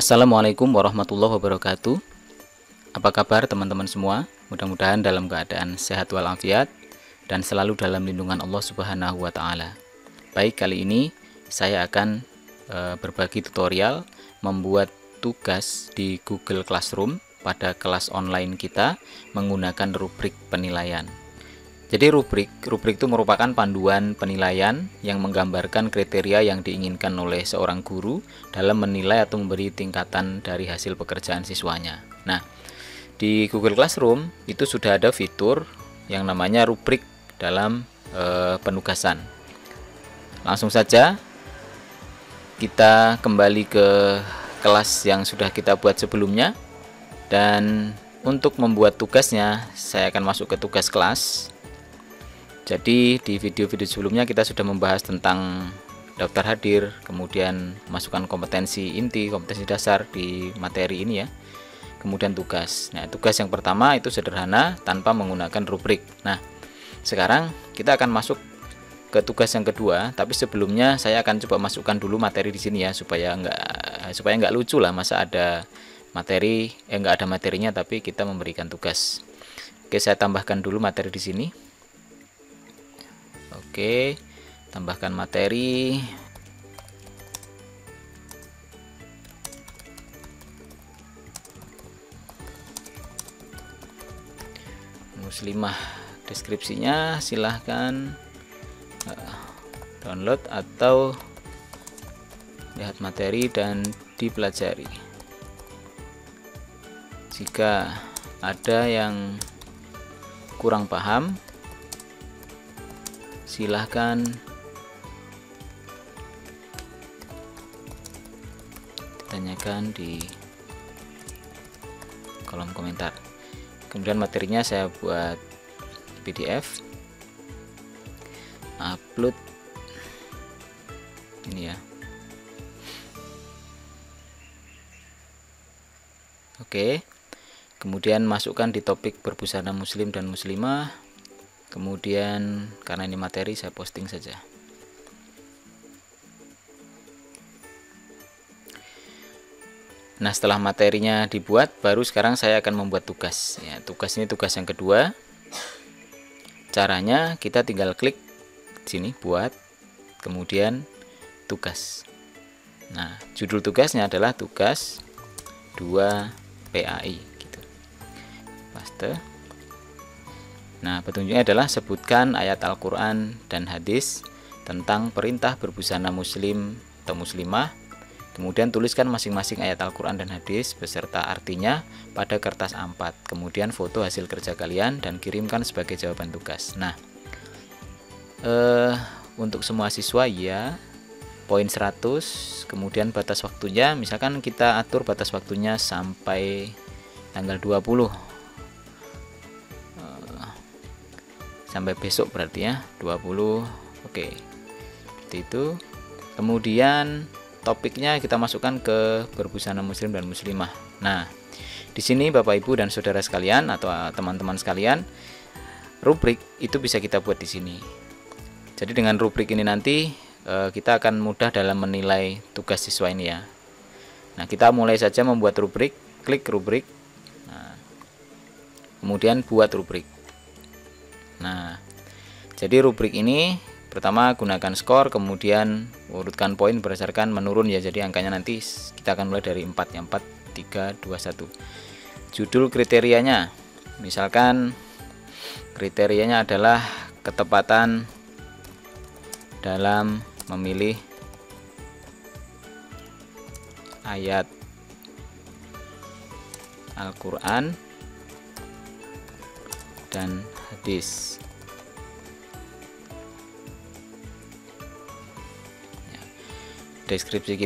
Assalamualaikum warahmatullahi wabarakatuh. Apa kabar teman-teman semua? Mudah-mudahan dalam keadaan sehat walafiat dan selalu dalam lindungan Allah Subhanahu wa taala. Baik, kali ini saya akan berbagi tutorial membuat tugas di Google Classroom pada kelas online kita menggunakan rubrik penilaian. Jadi rubrik itu merupakan panduan penilaian yang menggambarkan kriteria yang diinginkan oleh seorang guru dalam menilai atau memberi tingkatan dari hasil pekerjaan siswanya. Nah, di Google Classroom itu sudah ada fitur yang namanya rubrik dalam penugasan. Langsung saja kita kembali ke kelas yang sudah kita buat sebelumnya, dan untuk membuat tugasnya saya akan masuk ke tugas kelas. Jadi di video-video sebelumnya kita sudah membahas tentang daftar hadir, kemudian masukkan kompetensi inti, kompetensi dasar di materi ini ya. Kemudian tugas. Nah, tugas yang pertama itu sederhana tanpa menggunakan rubrik. Nah, sekarang kita akan masuk ke tugas yang kedua, tapi sebelumnya saya akan coba masukkan dulu materi di sini ya, supaya nggak lucu lah, masa ada materi nggak ada materinya tapi kita memberikan tugas. Oke, saya tambahkan dulu materi di sini. Oke, tambahkan materi. Muslimah, deskripsinya silahkan download atau lihat materi dan dipelajari. Jika ada yang kurang paham, silahkan ditanyakan di kolom komentar. Kemudian materinya saya buat PDF, upload ini ya. Oke, kemudian masukkan di topik berbusana muslim dan muslimah. Kemudian karena ini materi saya posting saja. Nah, setelah materinya dibuat, baru sekarang saya akan membuat tugas ya. Tugas ini tugas yang kedua. Caranya kita tinggal klik sini buat, kemudian tugas. Nah, judul tugasnya adalah tugas 2 PAI gitu. Paste. Nah, petunjuknya adalah sebutkan ayat Al-Quran dan hadis tentang perintah berbusana muslim atau muslimah. Kemudian tuliskan masing-masing ayat Al-Quran dan hadis beserta artinya pada kertas A4. Kemudian foto hasil kerja kalian dan kirimkan sebagai jawaban tugas. Nah, untuk semua siswa ya, poin 100. Kemudian batas waktunya, misalkan kita atur batas waktunya sampai tanggal 20. Sampai besok berarti ya, 20. Oke, seperti itu. Kemudian topiknya kita masukkan ke berbusana muslim dan muslimah. Nah, di sini Bapak Ibu dan saudara sekalian atau teman-teman sekalian, rubrik itu bisa kita buat di sini. Jadi dengan rubrik ini nanti kita akan mudah dalam menilai tugas siswa ini ya. Nah, kita mulai saja membuat rubrik. Klik rubrik. Nah, kemudian buat rubrik. Nah, jadi rubrik ini pertama gunakan skor, kemudian urutkan poin berdasarkan menurun ya. Jadi angkanya nanti kita akan mulai dari 4 ya, 4, 3, 2, 1. Judul kriterianya, misalkan kriterianya adalah ketepatan dalam memilih ayat Al-Quran dan hadis. Deskripsi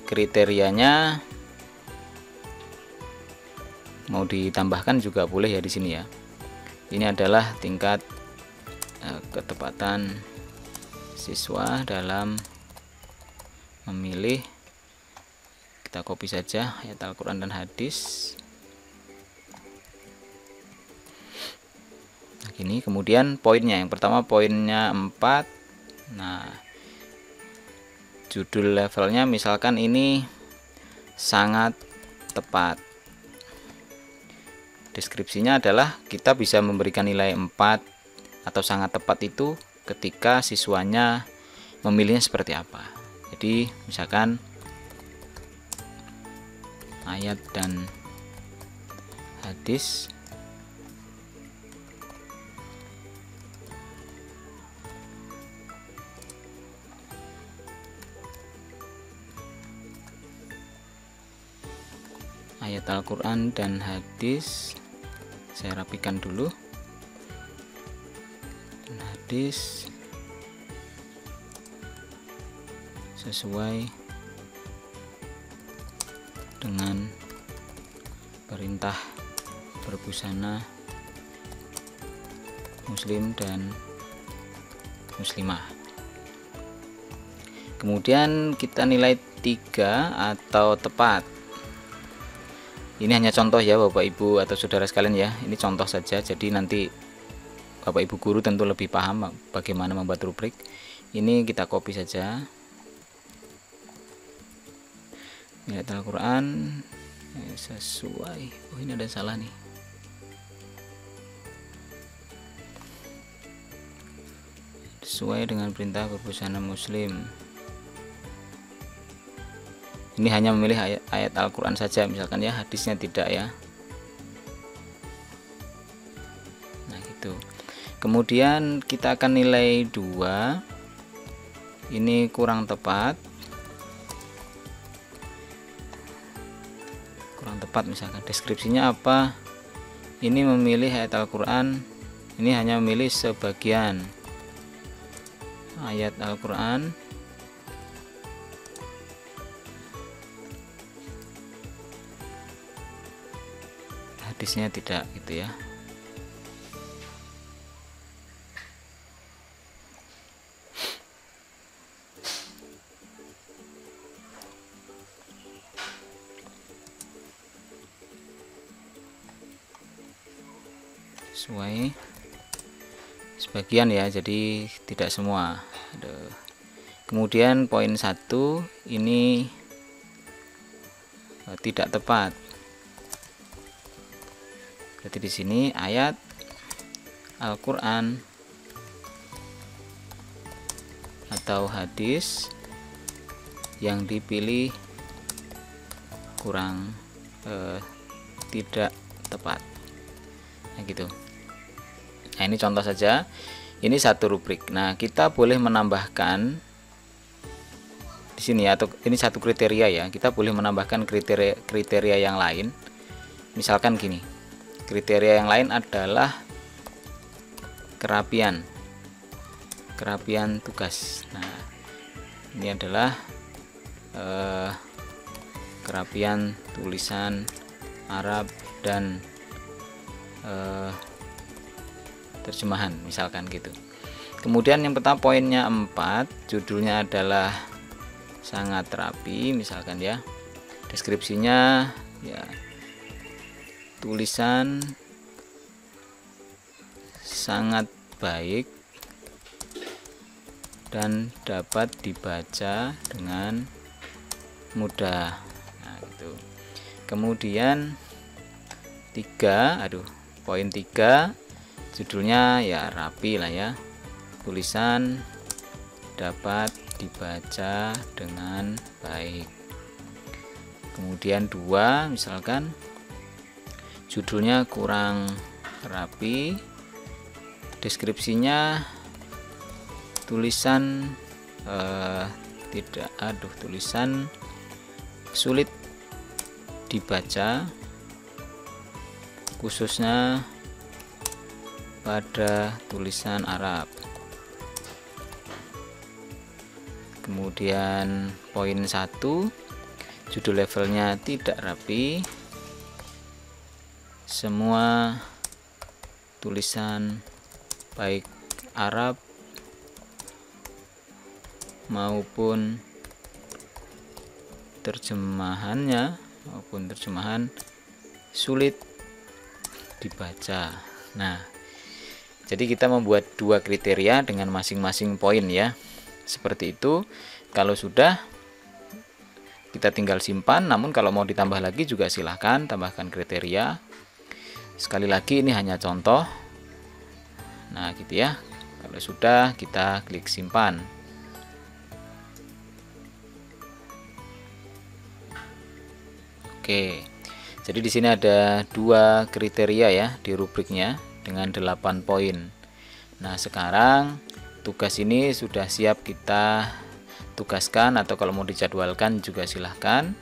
kriterianya mau ditambahkan juga boleh ya di sini ya. Ini adalah tingkat ketepatan siswa dalam memilih. Kita copy saja ayat Al-Quran dan hadis. Nah, gini. Kemudian poinnya, yang pertama poinnya 4. Nah, judul levelnya misalkan ini sangat tepat. Deskripsinya adalah kita bisa memberikan nilai 4 atau sangat tepat itu ketika siswanya memilihnya seperti apa. Jadi misalkan ayat dan hadis ayat Al-Quran dan hadis, saya rapikan dulu, dan hadis sesuai dengan perintah berbusana muslim dan muslimah. Kemudian kita nilai 3 atau tepat. Ini hanya contoh ya Bapak Ibu atau saudara sekalian ya, ini contoh saja, jadi nanti Bapak Ibu guru tentu lebih paham bagaimana membuat rubrik. Ini kita copy saja, ayat Al-Quran sesuai, oh ini ada salah nih, sesuai dengan perintah berbusana muslim. Ini hanya memilih ayat Al-Quran saja misalkan ya, hadisnya tidak ya. Nah gitu. Kemudian kita akan nilai 2, ini kurang tepat, misalkan deskripsinya apa, ini memilih ayat Al-Quran, ini hanya memilih sebagian ayat Al-Quran, hadisnya tidak, gitu ya. Sesuai sebagian ya, jadi tidak semua. Kemudian poin 1 ini tidak tepat. Jadi di sini ayat Al-Quran atau hadis yang dipilih kurang tidak tepat. Nah gitu. Nah ini contoh saja, ini satu rubrik. Nah kita boleh menambahkan di sini atau ini satu kriteria ya, kita boleh menambahkan kriteria yang lain. Misalkan gini, kriteria yang lain adalah kerapian tugas. Nah ini adalah kerapian tulisan Arab dan terjemahan misalkan gitu. Kemudian yang pertama poinnya 4, judulnya adalah sangat rapi misalkan ya, deskripsinya ya tulisan sangat baik dan dapat dibaca dengan mudah. Nah gitu. Kemudian poin 3 judulnya ya rapi lah ya, tulisan dapat dibaca dengan baik. Kemudian 2 misalkan judulnya kurang rapi, deskripsinya tulisan tulisan sulit dibaca khususnya pada tulisan Arab. Kemudian poin 1 judul levelnya tidak rapi, semua tulisan baik Arab maupun terjemahan sulit dibaca. Nah jadi kita membuat 2 kriteria dengan masing-masing poin ya, seperti itu. Kalau sudah kita tinggal simpan. Namun kalau mau ditambah lagi juga silahkan tambahkan kriteria. Sekali lagi ini hanya contoh. Nah gitu ya. Kalau sudah, kita klik simpan. Oke. Jadi di sini ada 2 kriteria ya di rubriknya dengan 8 poin. Nah, sekarang tugas ini sudah siap kita tugaskan, atau kalau mau dijadwalkan juga silahkan.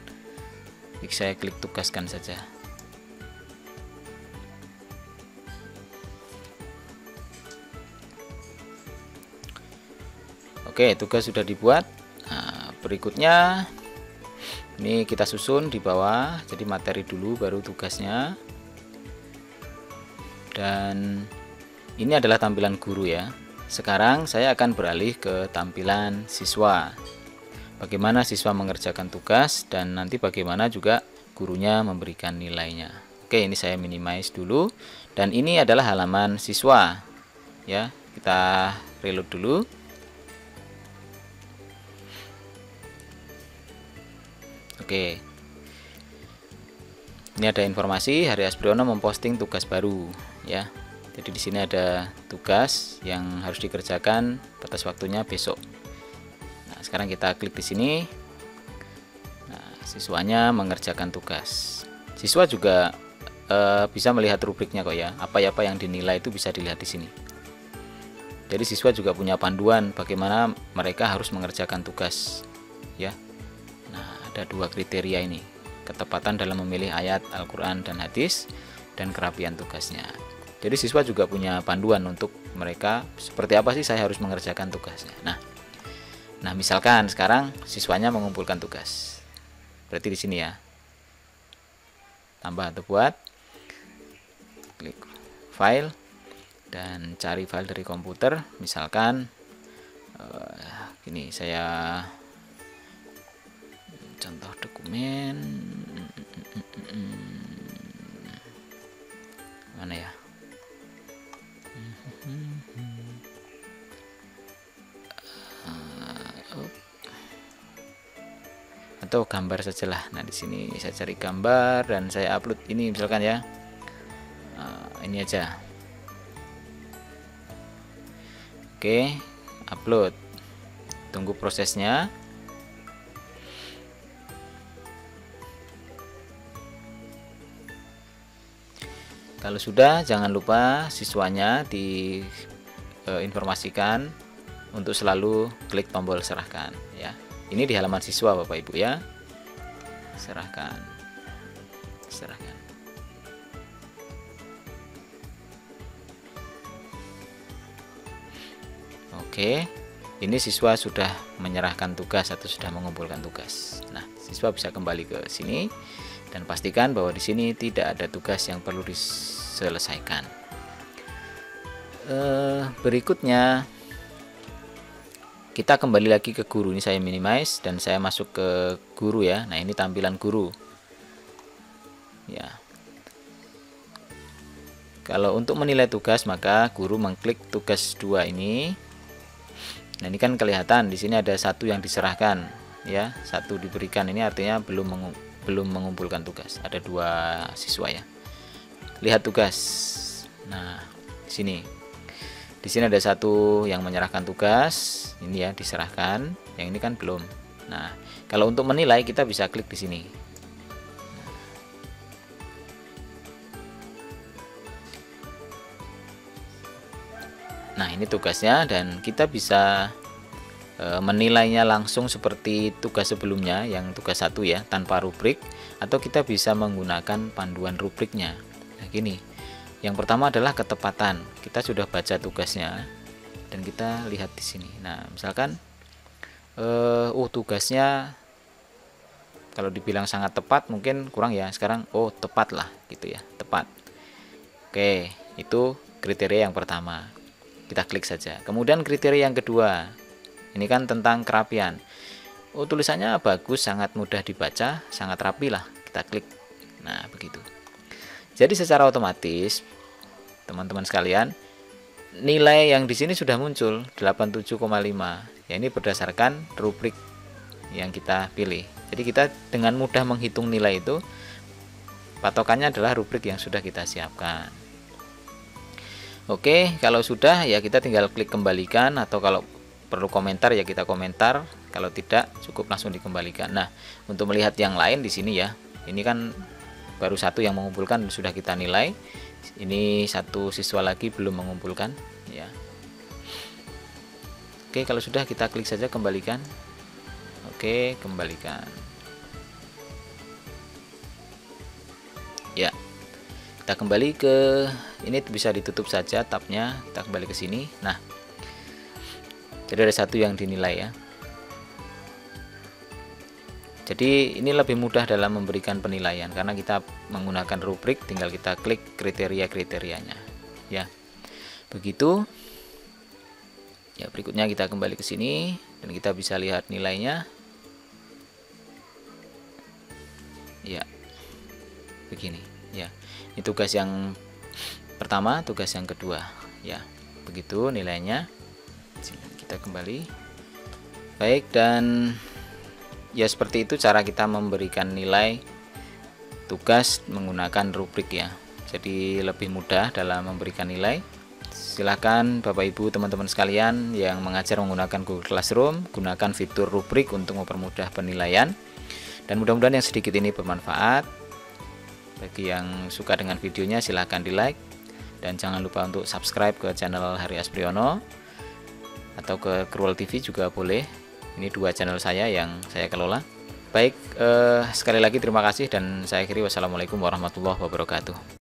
Saya klik tugaskan saja. Oke, tugas sudah dibuat. Nah, berikutnya ini kita susun di bawah. Jadi materi dulu baru tugasnya. Dan ini adalah tampilan guru ya. Sekarang saya akan beralih ke tampilan siswa. Bagaimana siswa mengerjakan tugas dan nanti bagaimana juga gurunya memberikan nilainya. Oke, ini saya minimize dulu. Dan ini adalah halaman siswa. Ya, kita reload dulu. Oke. Ini ada informasi Hari Aspriono memposting tugas baru ya. Jadi di sini ada tugas yang harus dikerjakan, batas waktunya besok. Nah, sekarang kita klik di sini. Nah, siswanya mengerjakan tugas. Siswa juga bisa melihat rubriknya kok ya. Apa-apa yang dinilai itu bisa dilihat di sini. Jadi siswa juga punya panduan bagaimana mereka harus mengerjakan tugas ya. Ada 2 kriteria ini, ketepatan dalam memilih ayat Al-Quran dan hadis, dan kerapian tugasnya. Jadi siswa juga punya panduan untuk mereka seperti apa sih saya harus mengerjakan tugasnya. Nah misalkan sekarang siswanya mengumpulkan tugas, berarti di sini ya, tambah atau buat, klik file dan cari file dari komputer. Misalkan ini saya contoh dokumen mana ya, atau gambar sajalah. Nah di sini saya cari gambar dan saya upload ini misalkan ya, ini aja. Oke, upload, tunggu prosesnya. Kalau sudah, jangan lupa siswanya diinformasikan untuk selalu klik tombol serahkan ya. Ini di halaman siswa Bapak Ibu ya. Serahkan. Oke. Ini siswa sudah menyerahkan tugas atau sudah mengumpulkan tugas. Nah, siswa bisa kembali ke sini dan pastikan bahwa di sini tidak ada tugas yang perlu diselesaikan. Berikutnya kita kembali lagi ke guru. Ini saya minimize dan saya masuk ke guru ya. Nah, ini tampilan guru. Ya. Kalau untuk menilai tugas maka guru mengklik tugas 2 ini. Nah, ini kan kelihatan di sini ada 1 yang diserahkan ya, 1 diberikan. Ini artinya belum mengumpulkan tugas. Ada 2 siswa ya. Lihat tugas. Nah, di sini ada 1 yang menyerahkan tugas. Ini ya diserahkan. Yang ini kan belum. Nah, kalau untuk menilai kita bisa klik di sini. Nah, ini tugasnya dan kita bisa menilainya langsung seperti tugas sebelumnya yang tugas 1 ya, tanpa rubrik, atau kita bisa menggunakan panduan rubriknya. Nah, gini. Yang pertama adalah ketepatan. Kita sudah baca tugasnya dan kita lihat di sini. Nah, misalkan tugasnya kalau dibilang sangat tepat mungkin kurang ya. Sekarang tepat lah gitu ya, tepat. Oke, itu kriteria yang pertama. Kita klik saja. Kemudian kriteria yang kedua, ini kan tentang kerapian. Tulisannya bagus, sangat mudah dibaca, sangat rapi lah. Kita klik. Nah, begitu. Jadi secara otomatis, teman-teman sekalian, nilai yang di sini sudah muncul 87,5. Ya, ini berdasarkan rubrik yang kita pilih. Jadi kita dengan mudah menghitung nilai itu, patokannya adalah rubrik yang sudah kita siapkan. Oke, kalau sudah ya kita tinggal klik kembalikan, atau kalau perlu komentar ya kita komentar, kalau tidak cukup langsung dikembalikan. Nah, untuk melihat yang lain di sini ya, ini kan baru satu yang mengumpulkan sudah kita nilai. Ini satu siswa lagi belum mengumpulkan ya. Oke, kalau sudah kita klik saja kembalikan. Oke, kembalikan. Ya, kita kembali ke ini, bisa ditutup saja tabnya. Kita kembali ke sini. Nah, jadi ada satu yang dinilai ya. Jadi ini lebih mudah dalam memberikan penilaian karena kita menggunakan rubrik, tinggal kita klik kriteria-kriterianya ya. Begitu. Ya, berikutnya kita kembali ke sini dan kita bisa lihat nilainya. Ya. Begini ya. Ini tugas yang pertama, tugas yang kedua ya. Begitu nilainya. Kita kembali. Baik, dan ya seperti itu cara kita memberikan nilai tugas menggunakan rubrik ya. Jadi lebih mudah dalam memberikan nilai. Silahkan Bapak Ibu teman-teman sekalian yang mengajar menggunakan Google Classroom, gunakan fitur rubrik untuk mempermudah penilaian. Dan mudah-mudahan yang sedikit ini bermanfaat. Bagi yang suka dengan videonya silahkan di like. Dan jangan lupa untuk subscribe ke channel Hari Aspriono, atau ke Cruel TV juga boleh. Ini dua channel saya yang saya kelola. Baik, sekali lagi terima kasih dan saya akhiri. Wassalamualaikum warahmatullahi wabarakatuh.